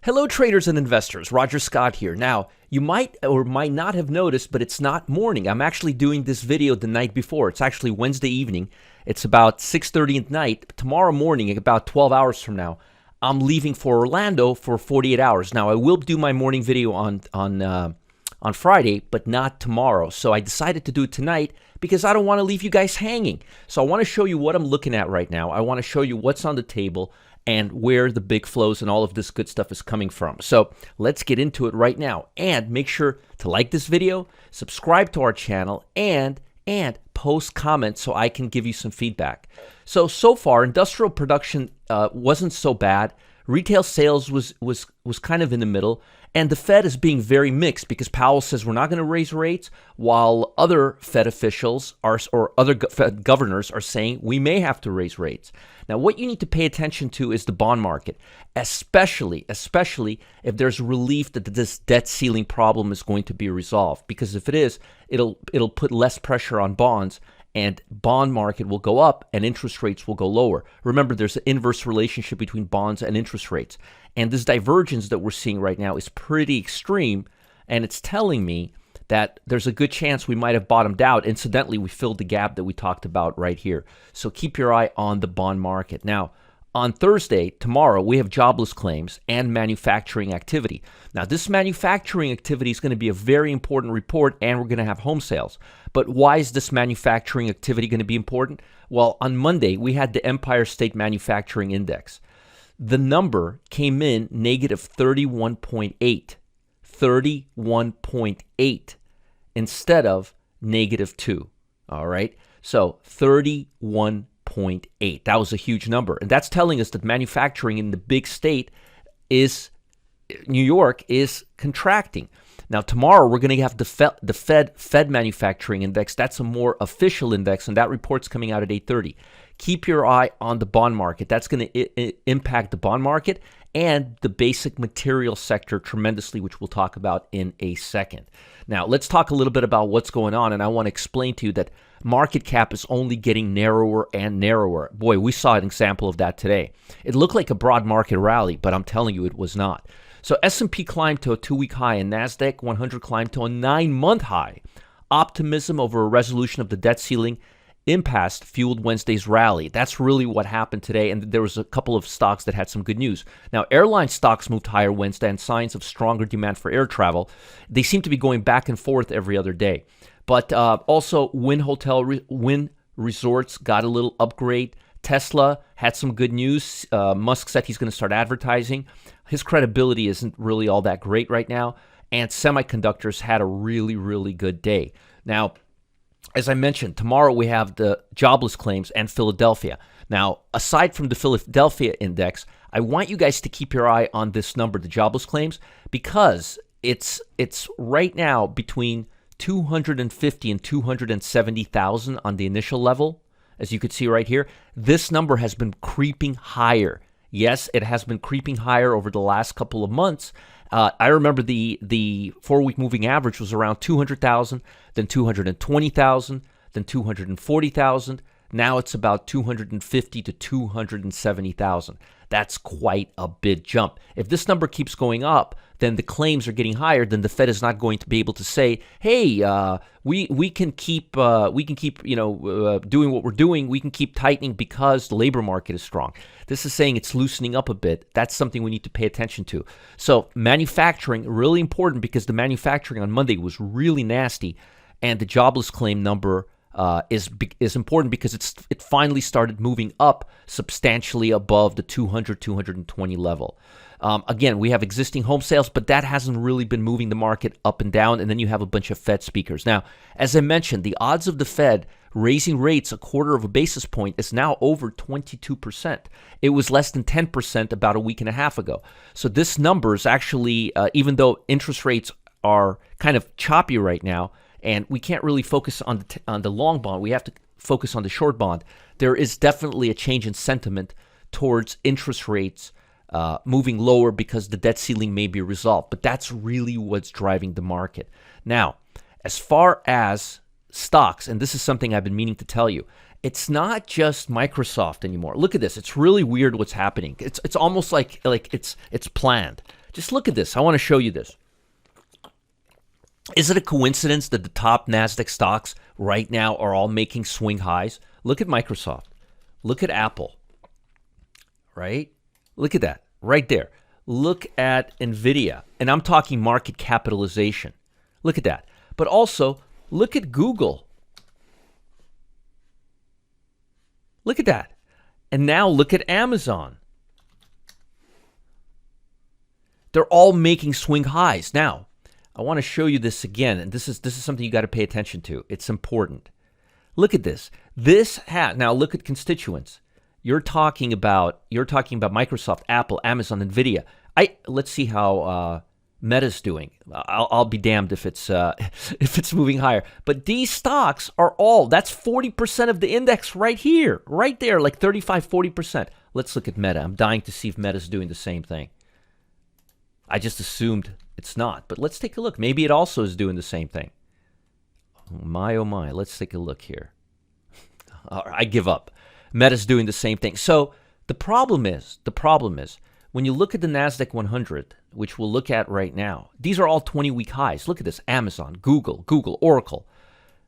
Hello traders and investors, Roger Scott here. Now, you might or might not have noticed, but it's not morning. I'm actually doing this video the night before. It's actually Wednesday evening. It's about 6:30 at night. Tomorrow morning, about 12 hours from now, I'm leaving for Orlando for 48 hours. Now, I will do my morning video on Friday, but not tomorrow. So I decided to do it tonight because I don't want to leave you guys hanging. So I want to show you what I'm looking at right now. I want to show you what's on the table and where the big flows and all of this good stuff is coming from. So let's get into it right now. And make sure to like this video, subscribe to our channel, and post comments so I can give you some feedback. So far, industrial production wasn't so bad. Retail sales was kind of in the middle. And the Fed is being very mixed because Powell says we're not going to raise rates, while other Fed officials or other Fed governors are saying we may have to raise rates. Now, what you need to pay attention to is the bond market, especially if there's relief that this debt ceiling problem is going to be resolved. Because if it is, it'll put less pressure on bonds, and bond market will go up and interest rates will go lower. Remember, there's an inverse relationship between bonds and interest rates. And this divergence that we're seeing right now is pretty extreme, and it's telling me that there's a good chance we might have bottomed out. Incidentally, we filled the gap that we talked about right here. So keep your eye on the bond market. Now, on Thursday, tomorrow, we have jobless claims and manufacturing activity. Now, this manufacturing activity is going to be a very important report, and we're going to have home sales. But why is this manufacturing activity going to be important? Well, on Monday, we had the Empire State Manufacturing Index. The number came in negative 31.8, 31.8 instead of negative 2, all right? So 31.8, that was a huge number. And that's telling us that manufacturing in the big state New York is contracting. Now, tomorrow, we're going to have the Fed Manufacturing Index. That's a more official index, and that report's coming out at 8:30. Keep your eye on the bond market. That's going to impact the bond market and the basic material sector tremendously, which we'll talk about in a second. Now, let's talk a little bit about what's going on, and I want to explain to you that market cap is only getting narrower and narrower. Boy, we saw an example of that today. It looked like a broad market rally, but I'm telling you it was not. So S&P climbed to a 2-week high, and Nasdaq 100 climbed to a 9-month high. Optimism over a resolution of the debt ceiling impasse fueled Wednesday's rally. That's really what happened today, and there was a couple of stocks that had some good news. Now, airline stocks moved higher Wednesday and signs of stronger demand for air travel. They seem to be going back and forth every other day. But also, Wynn Resorts got a little upgrade. Tesla had some good news. Musk said he's going to start advertising. His credibility isn't really all that great right now. And semiconductors had a really, really good day. Now, as I mentioned, tomorrow we have the jobless claims and Philadelphia. Now, aside from the Philadelphia index, I want you guys to keep your eye on this number, the jobless claims, because it's right now between 250 and 270,000 on the initial level. As you can see right here, this number has been creeping higher. Yes, it has been creeping higher over the last couple of months. I remember the 4-week moving average was around 200,000, then 220,000, then 240,000. Now it's about 250 to 270,000. That's quite a big jump. If this number keeps going up, then the claims are getting higher. Then the Fed is not going to be able to say, "Hey, we can keep doing what we're doing. We can keep tightening because the labor market is strong." This is saying it's loosening up a bit. That's something we need to pay attention to. So manufacturing, really important because the manufacturing on Monday was really nasty, and the jobless claim number is important because it finally started moving up substantially above the 200, 220 level. Again, we have existing home sales, but that hasn't really been moving the market up and down, and then you have a bunch of Fed speakers. Now, as I mentioned, the odds of the Fed raising rates 1/4 basis point is now over 22%. It was less than 10% about a week and a half ago. So this number is actually, even though interest rates are kind of choppy right now, and we can't really focus on the long bond. We have to focus on the short bond. There is definitely a change in sentiment towards interest rates moving lower because the debt ceiling may be resolved. But that's really what's driving the market. Now, as far as stocks, and this is something I've been meaning to tell you, it's not just Microsoft anymore. Look at this. It's really weird what's happening. It's almost like it's planned. Just look at this. I want to show you this. Is it a coincidence that the top Nasdaq stocks right now are all making swing highs? Look at Microsoft. Look at Apple. Right? Look at that. Right there. Look at NVIDIA. And I'm talking market capitalization. Look at that. But also, look at Google. Look at that. And now look at Amazon. They're all making swing highs. Now, I want to show you this again, and this is something you got to pay attention to. It's important. Look at this. Now look at constituents. You're talking about Microsoft, Apple, Amazon, NVIDIA. Let's see how Meta's doing. I'll be damned if it's if it's moving higher. But these stocks are that's 40% of the index right here, right there, like 35, 40%. Let's look at Meta. I'm dying to see if Meta's doing the same thing. I just assumed it's not, but let's take a look. Maybe it also is doing the same thing. Oh my. Let's take a look here. I give up. Meta's doing the same thing. So the problem is, when you look at the Nasdaq 100, which we'll look at right now, these are all 20-week highs. Look at this: Amazon, Google, Oracle.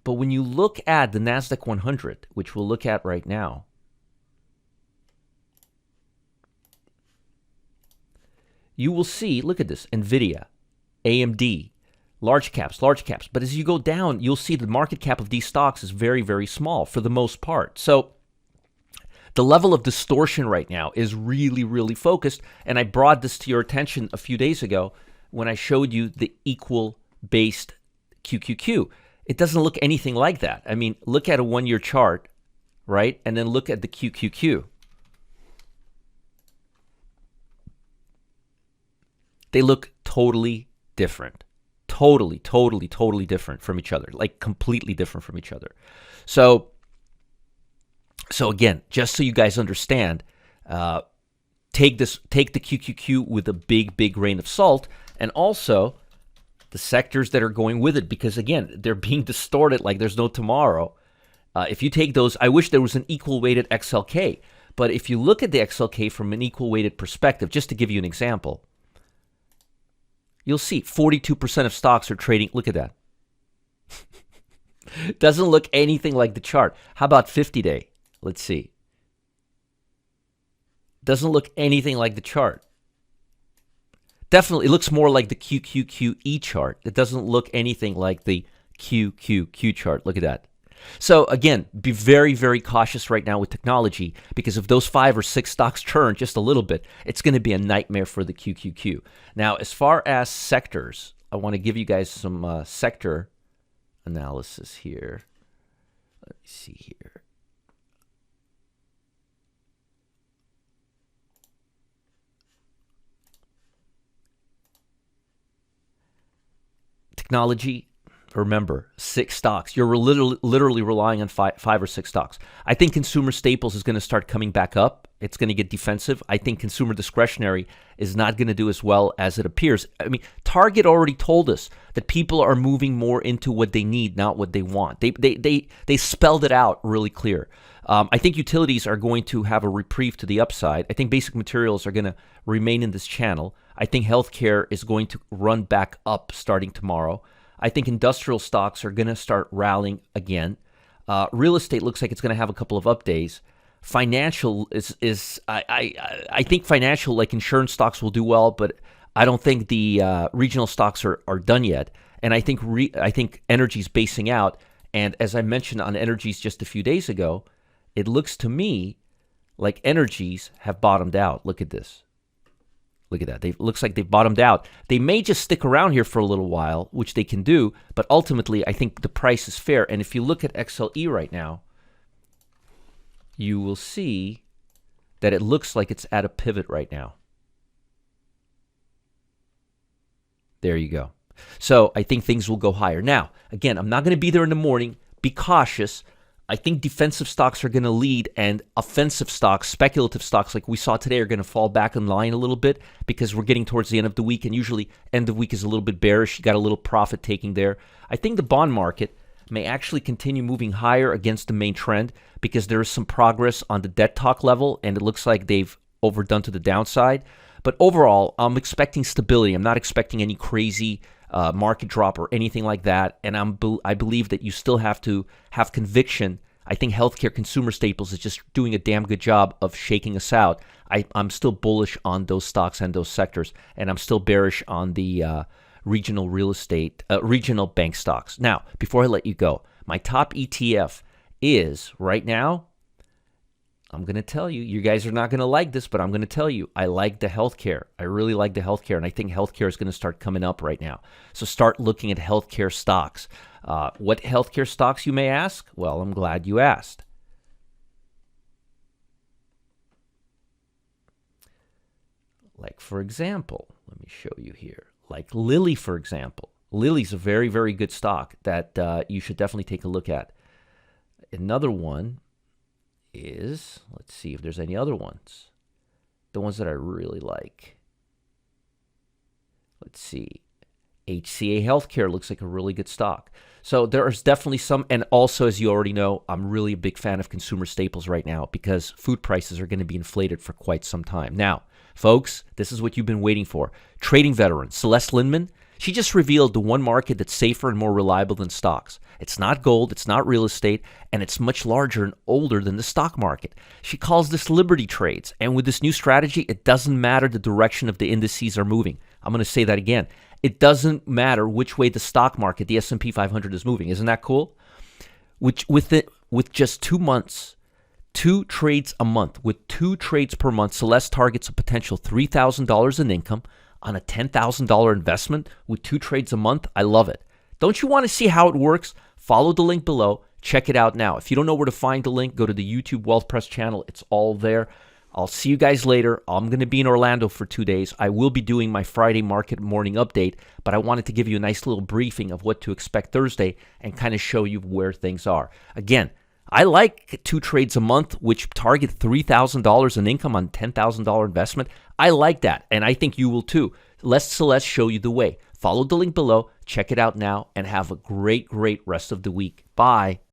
But when you look at the Nasdaq 100, which we'll look at right now, you will see, look at this, NVIDIA, AMD, large caps. But as you go down, you'll see the market cap of these stocks is very, very small for the most part. So the level of distortion right now is really, really focused. And I brought this to your attention a few days ago when I showed you the equal-based QQQ. It doesn't look anything like that. I mean, look at a one-year chart, right? And then look at the QQQ. They look totally different. Totally different from each other. Like completely different from each other. So again, just so you guys understand, take the QQQ with a big grain of salt, and also the sectors that are going with it, because again, they're being distorted like there's no tomorrow. If you take those, I wish there was an equal weighted XLK, but if you look at the XLK from an equal weighted perspective, just to give you an example, you'll see 42% of stocks are trading. Look at that. Doesn't look anything like the chart. How about 50-day? Let's see. Doesn't look anything like the chart. Definitely, it looks more like the QQQE chart. It doesn't look anything like the QQQ chart. Look at that. So again, be very, very cautious right now with technology, because if those 5 or 6 stocks turn just a little bit, it's going to be a nightmare for the QQQ. Now, as far as sectors, I want to give you guys some sector analysis here. Let me see here. Technology. Remember, 6 stocks. You're literally relying on five or 6 stocks. I think consumer staples is going to start coming back up. It's going to get defensive. I think consumer discretionary is not going to do as well as it appears. I mean, Target already told us that people are moving more into what they need, not what they want. They spelled it out really clear. I think utilities are going to have a reprieve to the upside. I think basic materials are going to remain in this channel. I think healthcare is going to run back up starting tomorrow. I think industrial stocks are going to start rallying again. Real estate looks like it's going to have a couple of up days. Financial I think financial, like insurance stocks, will do well, but I don't think the regional stocks are done yet. And I think energy's basing out. And as I mentioned on energies just a few days ago, it looks to me like energies have bottomed out. Look at this. Look at that. It looks like they've bottomed out. They may just stick around here for a little while, which they can do, but ultimately I think the price is fair. And if you look at XLE right now, you will see that it looks like it's at a pivot right now. There you go. So I think things will go higher. Now, again, I'm not going to be there in the morning. Be cautious. I think defensive stocks are going to lead, and offensive stocks, speculative stocks like we saw today, are going to fall back in line a little bit, because we're getting towards the end of the week, and usually end of week is a little bit bearish. You got a little profit taking there. I think the bond market may actually continue moving higher against the main trend, because there is some progress on the debt talk level, and it looks like they've overdone to the downside. But overall, I'm expecting stability. I'm not expecting any crazy market drop or anything like that. And I believe that you still have to have conviction. I think healthcare consumer staples is just doing a damn good job of shaking us out. I'm still bullish on those stocks and those sectors, and I'm still bearish on the regional real estate, regional bank stocks. Now, before I let you go, my top ETF is right now, I'm going to tell you, you guys are not going to like this, but I'm going to tell you, I like the healthcare. I really like the healthcare, and I think healthcare is going to start coming up right now. So start looking at healthcare stocks. What healthcare stocks, you may ask? Well, I'm glad you asked. Like, for example, let me show you here. Like Lilly, for example. Lilly's a very, very good stock that you should definitely take a look at. Another one is, let's see if there's any other ones. The ones that I really like. Let's see. HCA Healthcare looks like a really good stock. So there's definitely some, and also, as you already know, I'm really a big fan of consumer staples right now because food prices are going to be inflated for quite some time. Now, folks, this is what you've been waiting for. Trading veteran Celeste Lindman, she just revealed the one market that's safer and more reliable than stocks. It's not gold, it's not real estate, and it's much larger and older than the stock market. She calls this Liberty Trades, and with this new strategy, it doesn't matter the direction of the indices are moving. I'm going to say that again. It doesn't matter which way the stock market, the S&P 500, is moving. Isn't that cool? With just 2 months, 2 trades a month, with 2 trades per month, Celeste targets a potential $3,000 in income on a $10,000 investment with 2 trades a month. I love it. Don't you want to see how it works? Follow the link below. Check it out now. If you don't know where to find the link, go to the YouTube Wealth Press channel. It's all there. I'll see you guys later. I'm going to be in Orlando for 2 days. I will be doing my Friday market morning update, but I wanted to give you a nice little briefing of what to expect Thursday and kind of show you where things are. Again, I like 2 trades a month, which target $3,000 in income on $10,000 investment. I like that, and I think you will too. Let Celeste show you the way. Follow the link below, check it out now, and have a great, great rest of the week. Bye.